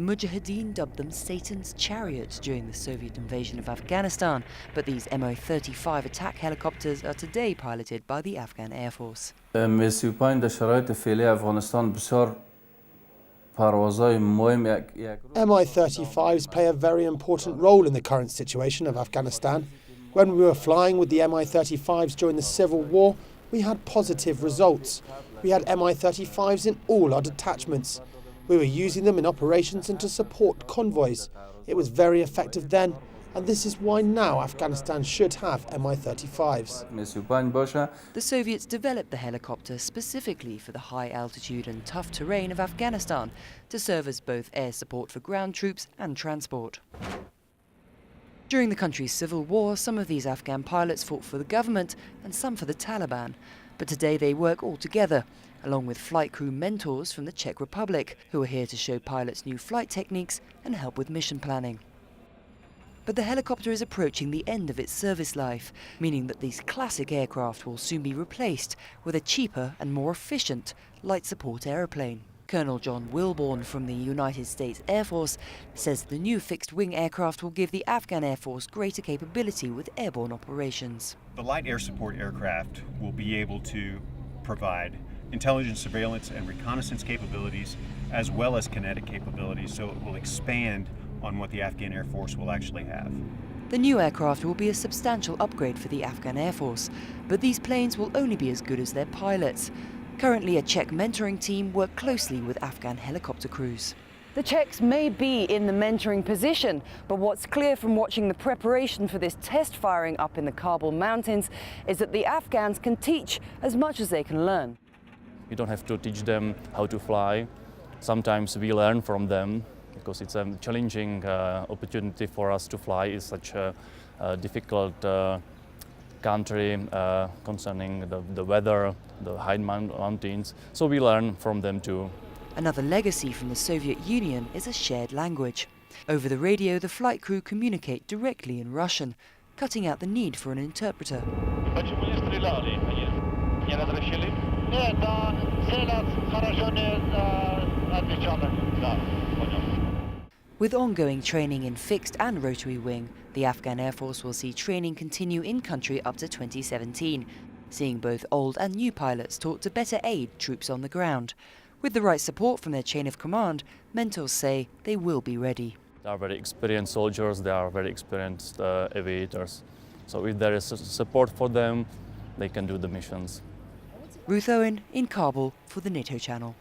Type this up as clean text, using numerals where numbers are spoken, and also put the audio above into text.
The Mujahideen dubbed them Satan's chariots during the Soviet invasion of Afghanistan, but these Mi-35 attack helicopters are today piloted by the Afghan Air Force. Mi-35s play a very important role in the current situation of Afghanistan. When we were flying with the Mi-35s during the Civil War, we had positive results. We had Mi-35s in all our detachments. We were using them in operations and to support convoys. It was very effective then, and this is why now Afghanistan should have Mi-35s. The Soviets developed the helicopter specifically for the high altitude and tough terrain of Afghanistan to serve as both air support for ground troops and transport. During the country's civil war, some of these Afghan pilots fought for the government and some for the Taliban. But today they work all together, along with flight crew mentors from the Czech Republic, who are here to show pilots new flight techniques and help with mission planning. But the helicopter is approaching the end of its service life, meaning that these classic aircraft will soon be replaced with a cheaper and more efficient light support aeroplane. Colonel John Wilborn from the United States Air Force says the new fixed-wing aircraft will give the Afghan Air Force greater capability with airborne operations. The light air support aircraft will be able to provide intelligence, surveillance, and reconnaissance capabilities, as well as kinetic capabilities, so it will expand on what the Afghan Air Force will actually have. The new aircraft will be a substantial upgrade for the Afghan Air Force, but these planes will only be as good as their pilots. Currently, a Czech mentoring team work closely with Afghan helicopter crews. The Czechs may be in the mentoring position, but what's clear from watching the preparation for this test firing up in the Kabul mountains is that the Afghans can teach as much as they can learn. You don't have to teach them how to fly. Sometimes we learn from them because it's a challenging opportunity for us to fly. It's such a difficult country concerning the weather, the high mountains, so we learn from them too. Another legacy from the Soviet Union is a shared language. Over the radio, the flight crew communicate directly in Russian, cutting out the need for an interpreter. With ongoing training in fixed and rotary wing, the Afghan Air Force will see training continue in-country up to 2017, seeing both old and new pilots taught to better aid troops on the ground. With the right support from their chain of command, mentors say they will be ready. They are very experienced soldiers, they are very experienced aviators. So if there is support for them, they can do the missions. Ruth Owen in Kabul for the NATO channel.